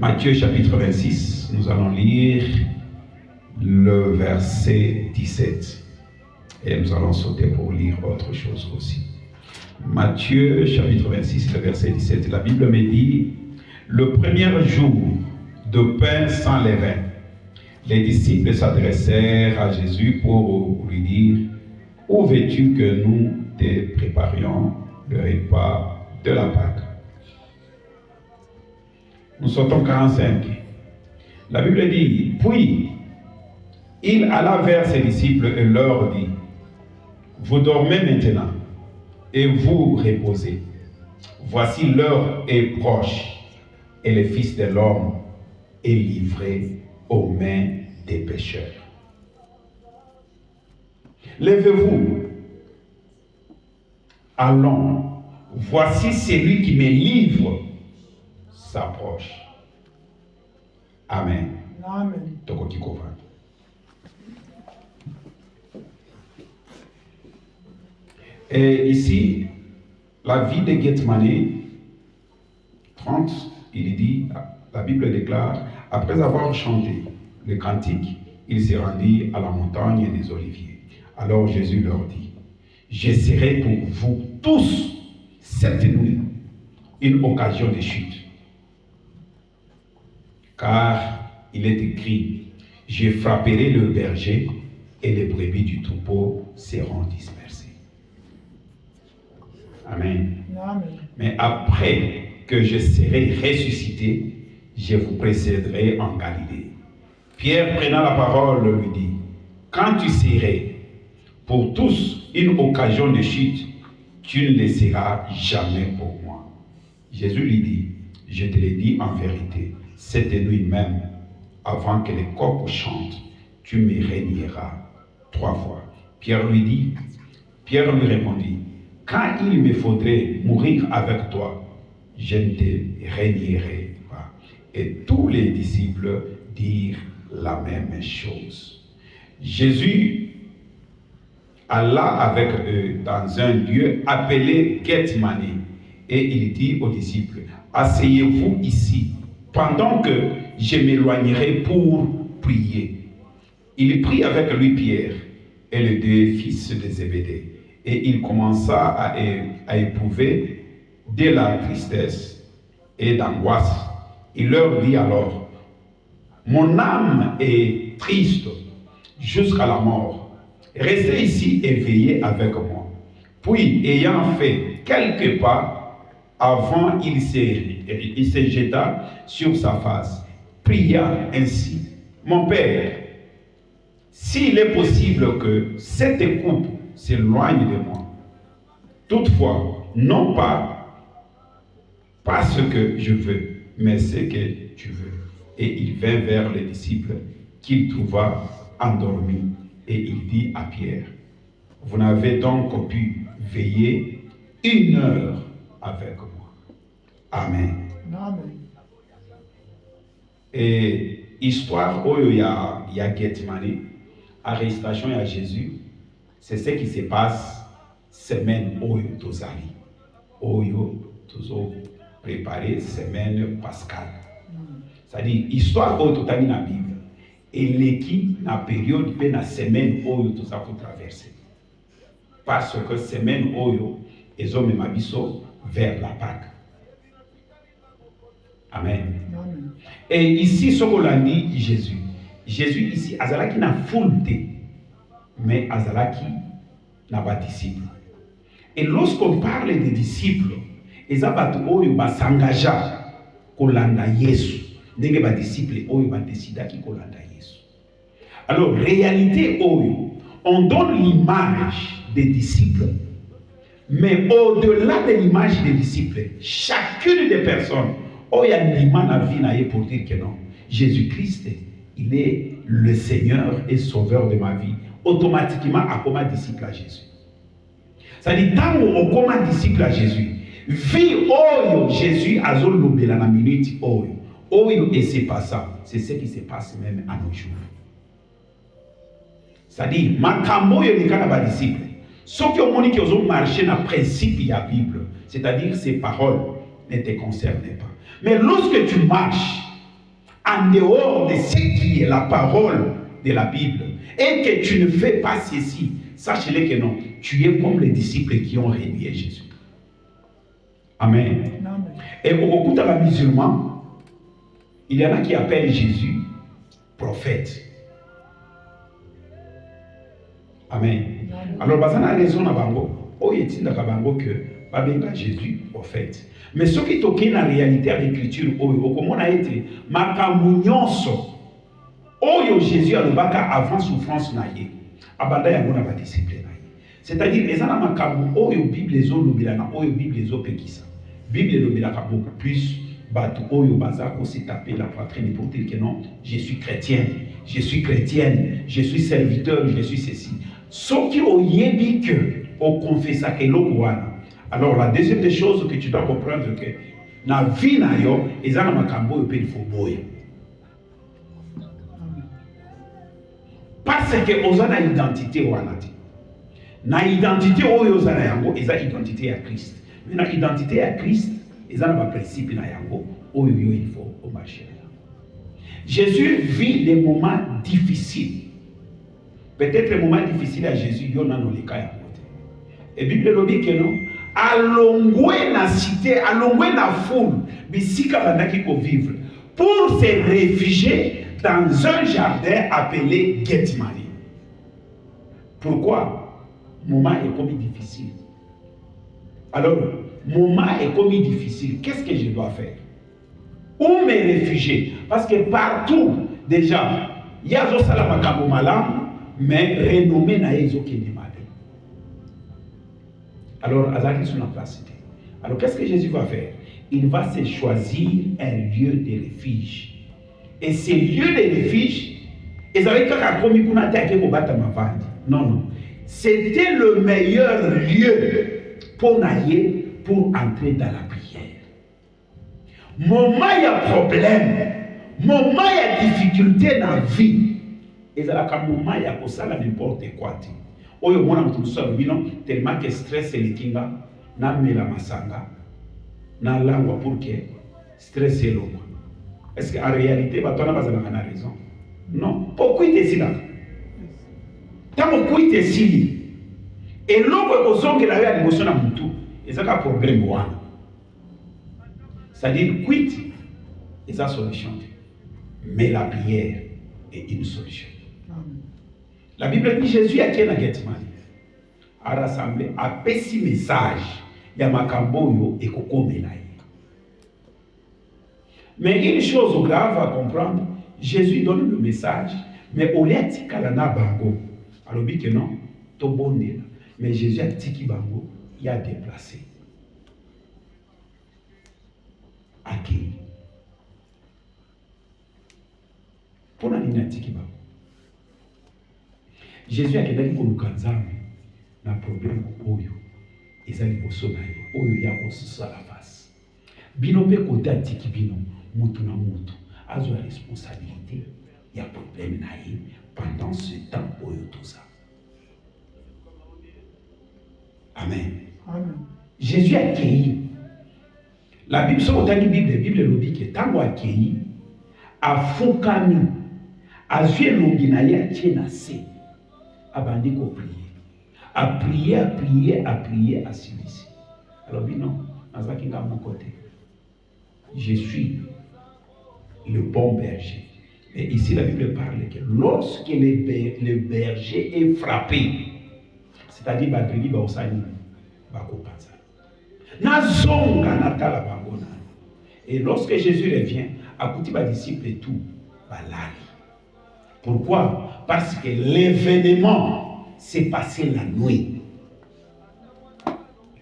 Matthieu chapitre 26, nous allons lire le verset 17. Et nous allons sauter pour lire autre chose aussi. Matthieu chapitre 26, le verset 17. La Bible me dit, le premier jour de pain sans levain, les disciples s'adressèrent à Jésus pour lui dire, où veux-tu que nous te préparions le repas de la Pâque? Nous sortons 45. La Bible dit, puis il alla vers ses disciples et leur dit, vous dormez maintenant et vous reposez. Voici l'heure est proche et le Fils de l'homme est livré aux mains des pécheurs. Levez-vous, allons, voici celui qui me livre s'approche. Amen. Amen. Et ici, la vie de Gethsemane 30, il dit, la Bible déclare, après avoir chanté le cantique, il se rendit à la montagne des Oliviers. Alors Jésus leur dit, je serai pour vous tous cette nuit une occasion de chute. Car il est écrit, je frapperai le berger et les brebis du troupeau seront dispersées. Amen. Amen. Mais après que je serai ressuscité, je vous précéderai en Galilée. Pierre, prenant la parole, lui dit, quand tu serais pour tous une occasion de chute, tu ne le seras jamais pour moi. Jésus lui dit, je te le dis en vérité, cette nuit même, avant que les coqs chantent, tu me régneras 3 fois. Pierre lui répondit, quand il me faudrait mourir avec toi, je ne te régnerai pas. Et tous les disciples dirent la même chose. Jésus alla avec eux dans un lieu appelé Gethsemane et il dit aux disciples, asseyez-vous ici pendant que je m'éloignerai pour prier. Il prit avec lui Pierre et les 2 fils de Zébédée et il commença à éprouver de la tristesse et d'angoisse. Il leur dit alors, mon âme est triste jusqu'à la mort. Restez ici et veillez avec moi. Puis, ayant fait quelques pas, avant il se jeta sur sa face, pria ainsi, mon Père, s'il est possible que cette coupe s'éloigne de moi, toutefois, non pas ce que je veux, mais ce que tu veux. Et il vint vers les disciples qu'il trouva endormis. Et il dit à Pierre, vous n'avez donc pu veiller 1 heure avec moi. Amen. Amen. Et histoire où il y a Gethsemane, arrestation à Jésus, c'est ce qui se passe semaine où tozali, où tozo préparé semaine pascale. C'est-à-dire histoire où totali na Bible. Et l'équipe na période pe na semaine où toza ko traverser. Parce que semaine où ils ont même biso vers la Pâque. Amen. Amen. Et ici, ce qu'on a dit Jésus. Jésus ici, azalaki na foule, mais azalaki na ba disciples. Et lorsqu'on parle des disciples, ils ont s'engagé kolanda Yesu. Ndenge ba disciples oyo ba décida ki kolanda Yesu. Alors réalité oyo, on donne l'image des disciples, mais au-delà de l'image des disciples, chacune des personnes oyo a l'image na vie na ye pour dire que non, Jésus-Christ, il est le Seigneur et Sauveur de ma vie. Automatiquement, à comme disciple à Jésus. C'est-à-dire, tant on comme disciple à Jésus, vie oyo Jésus a zolobé la minute oyo. Et c'est pas ça. C'est ce qui se passe même à nos jours. C'est-à-dire, makambo yo nekana ba disciple. Ceux qui ont marché dans le principe de la Bible, c'est-à-dire ces paroles ne te concernent pas. Mais lorsque tu marches en dehors de ce qui est la parole de la Bible, et que tu ne fais pas ceci, sache-le que non, tu es comme les disciples qui ont renié Jésus. Amen. Amen. Et beaucoup de musulmans, il y en a qui appellent Jésus prophète. Amen. Alors, il y a raison à Bango, que babenga Jésus prophète. Mais ce qui est en réalité avec l'écriture, comment a été makambu nyonso oyo Jésus a le baka avant souffrance naïe abanda yango na ba disciple naïe. C'est-à-dire ezana makambu oyo Bible ezo lobela na oyo Bible ezo pekisa. Bible lobela ka beaucoup plus batu oyo bazako se taper la poitrine pour dire que non, je suis chrétien, je suis chrétienne, je suis serviteur, je suis ceci. Ce qui oyebi que au confesse que l'okwana. Alors la deuxième des choses que tu dois comprendre que na vie na yo ezana makambo yo pe il faut boya. Parce que ozana identité wanati. Na identité oyo ozana yango eza identité à Christ. Mais na identité à Christ ezana ba principe na yango oyo yo il faut au marcher. Jésus vit des moments difficiles. Peut-être les moments difficiles à Jésus yo na no le cas ya. Et Bible lobi que non alongwe na cité, alongwe na foule, bisika bandaki ko vivre pour se réfugier dans un jardin appelé Gethsemane. Pourquoi? Moment est comme difficile. Alors, moment est comme difficile. Qu'est-ce que je dois faire? Où me réfugier? Parce que partout, déjà, il y a des salamakambo malam, mais renommé na ezo kende mabe. Alors, Azaki sur la place. Alors, qu'est-ce que Jésus va faire? Il va se choisir un lieu de refuge. Et ces lieux de refuge, ils avaient non. C'était le meilleur lieu pour nailler, pour entrer dans la prière. Moment il y a problème, moment il y a difficulté dans la vie, et ça là moment il y a pour ça n'importe quoi. Oyo mona mutu musoro bino tellement que stress et kinga na mela masanga na langwa pour que stress est long. Est-ce qu'en réalité batona bazana na raison? Non. Pourquoi il décide? Tant que il décide et l'autre kozonge la ya liboso na mutu ezaka problème wana. C'est-à-dire quitte est sa solution. Mais la prière est une solution. La Bible dit Jésus a qui na Gethsemane a rassemblé a pesi message ya makambo yo et kokomela. Mais une chose grave à comprendre, Jésus donne le message, mais au lieu de kalana bango, alors dit que non, to bonne. Mais Jésus a tiki bango, il a déplacé. Aki. Pour la ligne tiki bango. Jésus a quelqu'un qui a un problème oyo. Ils ont un oyo ya osusa la face. Bino pe côté tiki bino, mutu na mutu, azo la responsabilité, il y a problème naïe pendant ce temps oyo tout ça. Amen. Amen. Jésus a accueilli. La Bible, sur la Bible le dit que tant a accueilli, a fokani, a joué l'onginaïa tchénacé. Abandi ko prier. À prier, à prier, à prier, à silence. Alors, non, à mon côté. Je suis le bon berger. Et ici, la Bible parle que lorsque le berger est frappé, c'est-à-dire, Badrili Baosani, Bakopaza. Nazonga Natala Bangona. Et lorsque Jésus revient, à côté des disciples et tout, Balali. Pourquoi? Parce que l'événement s'est passé la nuit.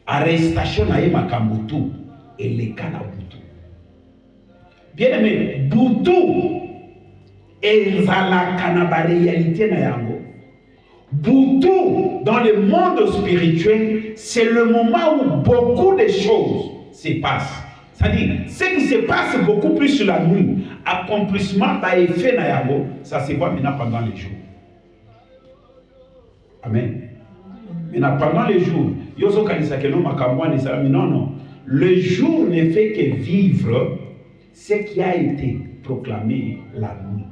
Arrestation na Makambutu et les Kanabutu. Bien aimé, Boutou et la Kanaba réalité na yango. Boutou dans le monde spirituel, c'est le moment où beaucoup de choses se passent. C'est-à-dire, ce qui se passe beaucoup plus sur la nuit, accomplissement par effet nayago, ça se voit maintenant pendant les jours. Amen. Maintenant pendant les jours, non, non. Le jour ne fait que vivre ce qui a été proclamé la nuit.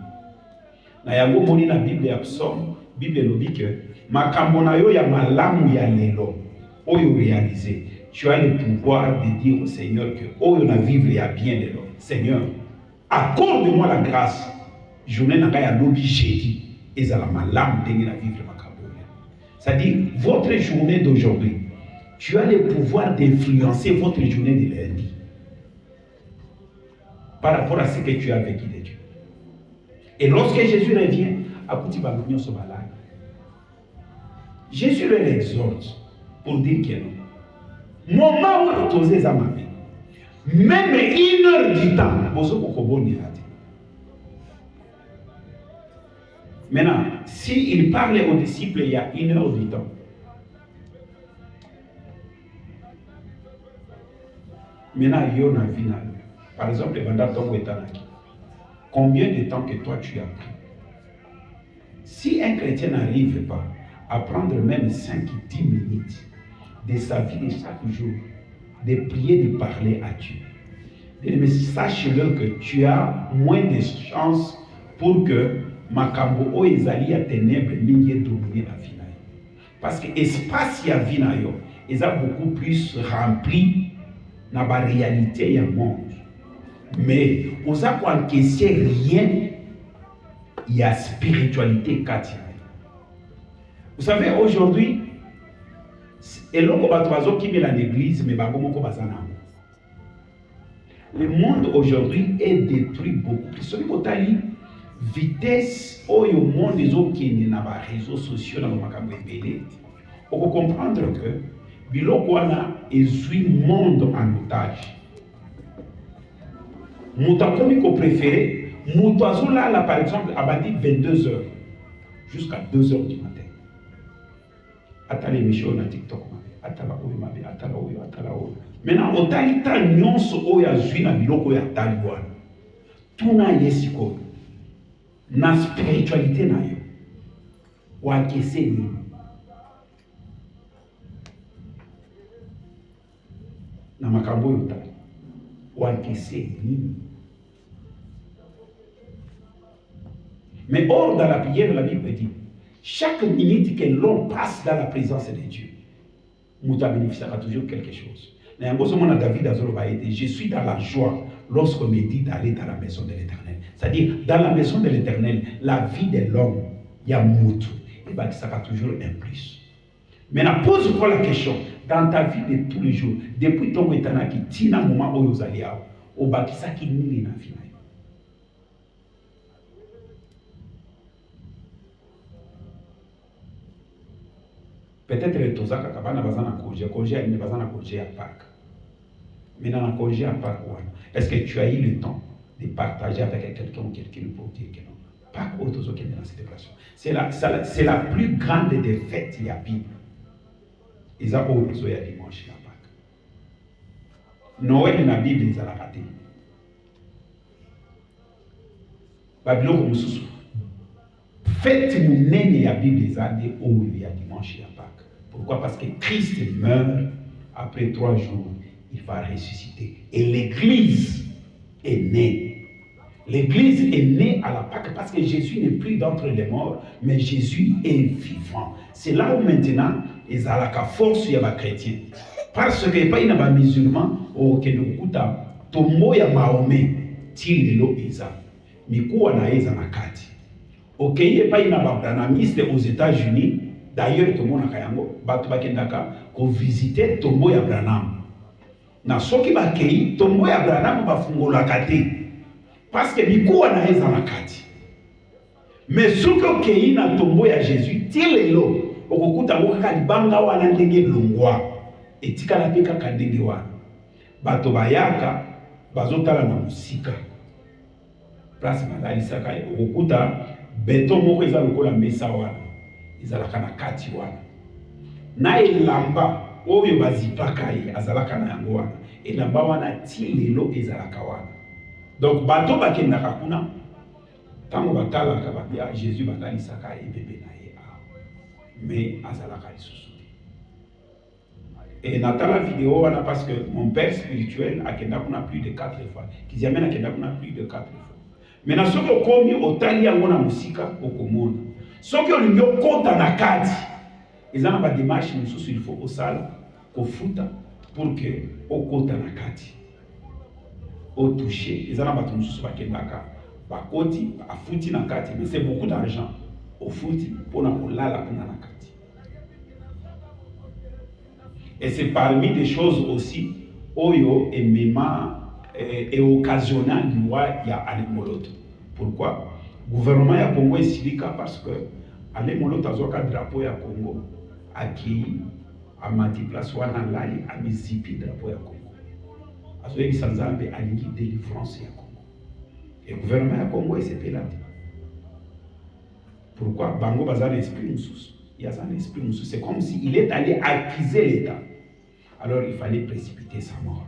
Na yango moni na Bible ya Psaume, Bible elobi que makambo na yo ya malamu ya lelo oyo réalisé. Tu as le pouvoir de dire au Seigneur que oyo na vivre ya bien lelo. Seigneur, accorde-moi la grâce. Journée na ya lobi jeudi ezala malamu ndenge na vivre makambo. C'est-à-dire votre journée d'aujourd'hui, tu as le pouvoir d'influencer votre journée de lundi par rapport à ce que tu as vécu de Dieu. Et lorsque Jésus revient, Jésus leur exhorte pour dire que non. Moment où vous osez amamer, même 1 heure du temps, vous avez. Maintenant, s'il parlait aux disciples il y a 1 heure du temps, maintenant, il y a une vie. Par exemple, combien de temps que toi tu as pris? Si un chrétien n'arrive pas à prendre même 5-10 minutes de sa vie de chaque jour, de prier, de parler à Dieu, mais sache-le que tu as moins de chances pour que makambo o ezali ya ténèbres mingi dominer la vie. Parce que l'espace ya vie na yo, ils ont beaucoup plus rempli na ba réalité ya monde. Mais on a encaissé rien, il y a spiritualité quotidienne. Vous savez, aujourd'hui, et là, qui met l'église, mais le monde aujourd'hui est détruit beaucoup. Celui qui vitesse où le monde est qui n'est pas réseaux sociaux dans le on peut comprendre que Bilokwana est le monde en otage. Mon préféré, là, par exemple, a dit 22h jusqu'à 2h du matin. Attends l'émission sur TikTok. Maintenant, on a dit que nous avons tout na yesiko na spiritualité na yo wa keseni na makambo yo tali wa keseni. Mais hors dans la prière, la Bible dit chaque minute que l'on passe dans la présence de Dieu, nous bénéficiera toujours quelque chose. Je suis dans la joie lorsqu'on me dit d'aller dans la maison de l'Éternel. C'est-à-dire, dans la maison de l'Éternel, la vie de l'homme, il y a moutou. Et bien, ça sera toujours un plus. Maintenant, pose-toi la question. Dans ta vie de tous les jours, depuis ton éternel qui tient un moment où vous allez, au bakisa qui n'est pas vie. Peut-être que tous les kabana bazana congé à une bazana congé à Pâques. Mais dans le congé à Pâques, est-ce que tu as eu le temps de partager avec quelqu'un ou quelqu'un pour dire que non? Pâques ou tous autres dans cette célébration. C'est la plus grande des fêtes il y a Bible. Ils ont besoin de dimanche à Pâques. Noël dans la Bible ils ont raté. Babylone comme sous. Faites mon nez à la Bible ils ont dit oh il y a dimanche à Pâques. Pourquoi? Parce que Christ meurt après 3 jours, il va ressusciter. Et l'Église est née. L'Église est née à la Pâque parce que Jésus n'est plus d'entre les morts, mais Jésus est vivant. C'est là où maintenant, ils ont la force ya ba chrétien. Parce que pas ina ba musulman au kenukuta tombo ya Mahomet tilelo eza. Mikuwa na eza na kati. Okeye pas ina ba branamiste aux États-Unis. D'ailleurs, tout le monde a visité tombo ya Branham. Na soki ba kei tombo ya Branham ba fungola kate. Parce que bikuwa na eza na kati. Mais soki kei na tombo ya Jésus, tilelo okokuta ngokaka libanga wana ndenge longwa. Etikala pe kaka ndenge wana. Bato bayaka bazotala na musika. Place madalisaka okokuta beton moko eza lokola mesa wana. Izalaka na kati wana. Na elamba oyo bazipaka ye azalaka na yango wana. Elamba wana tilelo ezalaka wana. Donc bato bakendaka kuna tango batalaka babia Jésus batalisaka ye bébé na ye awa. Mais azalaka lisusu. Et dans la vidéo, parce que mon père spirituel a plus de 4 fois. Qui amène a plus de 4 fois. Maintenant, ce qui est commis au Talia, on a musique au commun. Ce qui est le compte en akadi. Ils ont une démarche, il faut au salle, au foot, pour que au compte en akadi. Au toucher, ils ont une démarche qui est à côté, à fouti na kati, mais c'est beaucoup d'argent. Au fouti, pour na kolala pour na kati. Et c'est parmi des choses aussi, oyo et mema et occasionnel du roi il y a Alemoloto. Pourquoi? Le gouvernement ya Congo est silika parce que Alemoloto azoka drapeau ya Congo accueilli à Mati place wana lali a mizipi drapeau ya Congo. Azoyi sanzambe alingi délivrance ya Congo. Et le gouvernement ya Congo est là. Pourquoi? Bango baza l'esprit moussous. Il y a un esprit moussous. C'est comme s'il est allé accuser l'État. Alors il fallait précipiter sa mort.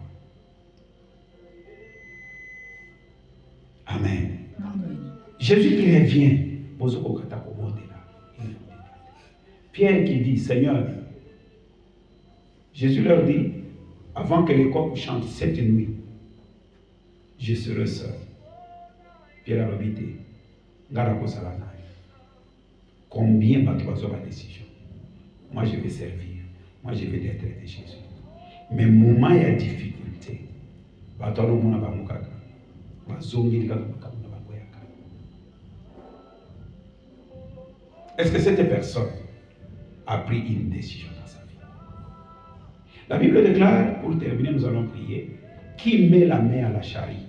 Amen. Amen. Jésus qui revient. Pierre qui dit, Seigneur, Jésus leur dit, avant que les coqs chantent cette nuit, je serai seul. Pierre a dit, combien va la décision? Moi je vais servir. Moi je vais être de Jésus. Mais moment il y a difficulté. Est-ce que cette personne a pris une décision dans sa vie? La Bible déclare, pour terminer, nous allons prier, qui met la main à la charrie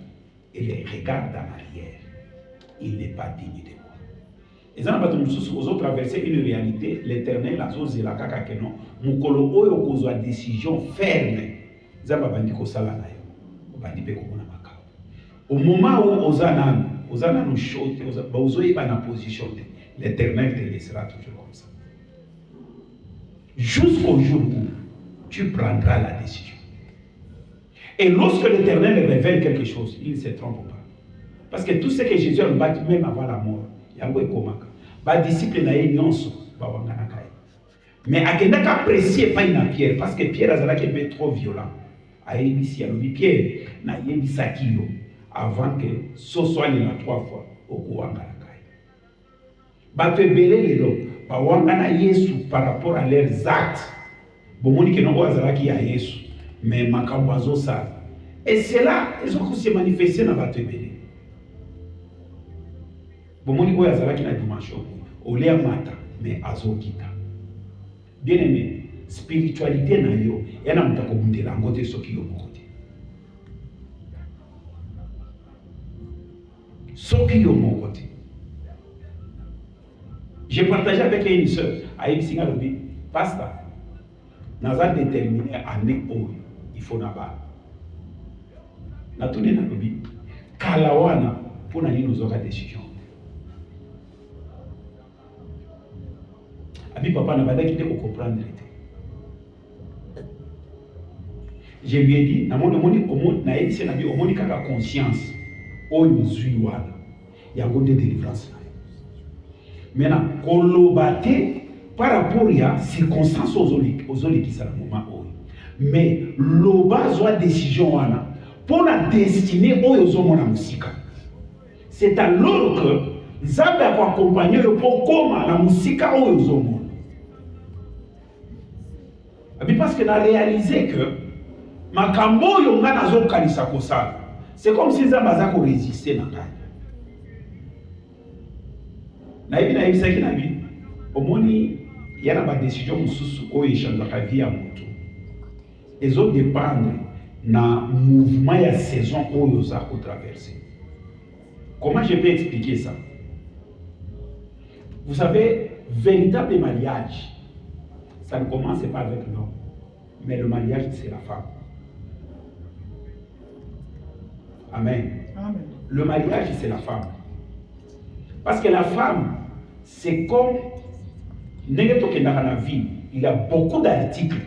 et les regarde en arrière, il n'est pas digne de moi. Et ça, nous avons traversé une réalité, l'Éternel a osé la kaka que non, mukolo oyo kozwa décision ferme. Zamba bandi ko sala na yo, bandi pe ko mona makao. Au moment où Osana nous chote, Ozoyi ba na position, l'Éternel te laissera toujours comme ça. Jusqu'au jour où tu prendras la décision. Et lorsque l'Éternel révèle quelque chose, il ne se trompe pas. Parce que tout ce que Jésus a battu même avant la mort, yango ekomaka. Ba disciple na ye nyonso ba wangana kai. Mais akendaka apprécier pas na Pierre parce que Pierre azalaki peu trop violent. Aïbisi alobi Pierre na yebisaki yo avant que ce soit la 3 fois au wangana kai. Ba te belé lelo ba wangana Yesu par rapport à leurs actes. Bomoni ke no azalaki ya Yesu mais makambo azo ça. Et c'est là ils ont se manifester na ba te belé. Bomoni oyo azalaki na dimension olia mata mais azokita. Bien aimé, spiritualité na yo yana mutako bundela ngote soki yo mokote. Soki yo mokote. J'ai partagé avec une sœur à Ibisinga Lobi, pasteur, naza déterminé année oyo il faut naba. Na tuni na lobi kalawana pour na nini ozoka décision. Abi papa n'a pas dit qu'il comprendre. Je lui ai dit, na mon na edi na bi omoni kaka conscience o nzui wana ya gonde délivrance. Maintenant kolobate par rapport à circonstances aux qui sont le moment où. Mais loba zoa décision wana pour la destinée aux hommes musika. C'est alors que Nzambe a accompagné le pokoma la musika aux hommes. Parce qu'on a réalisé que makambo yonga nazo kanisa kosala. C'est comme si Nzambe aza ko résister na ngai. Na ibi saki na bi omoni yana ba décision mususu oyo echangeaka vie ya mutu. Ezo dépendre na mouvement ya saison oyo za ko traverser. Comment je peux expliquer ça? Vous savez, véritable mariage, ça ne commence pas avec l'homme, mais le mariage c'est la femme. Amen. Amen. Le mariage c'est la femme. Parce que la femme, c'est comme dans la vie, il y a beaucoup d'articles.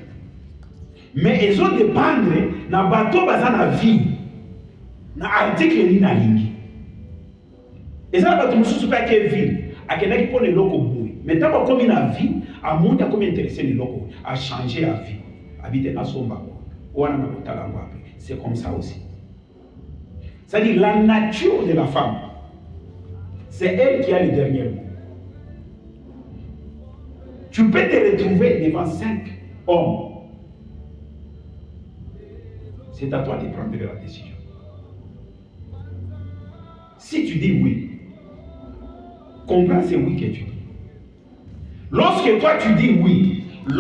Mais ils ont dépendre na bateau dans la vie. Na article ni na lingi. Et ça bateau mususu pa ke vie. Akena ki pone loko boui. Mais tant comme na vie, à monde a comme intéressé les locaux, à changer la vie, C'est comme ça aussi. C'est-à-dire la nature de la femme, c'est elle qui a le dernier mot. Tu peux te retrouver devant 5 hommes. C'est à toi de prendre la décision. Si tu dis oui, comprends c'est oui que tu dis. Lorsque toi tu dis oui,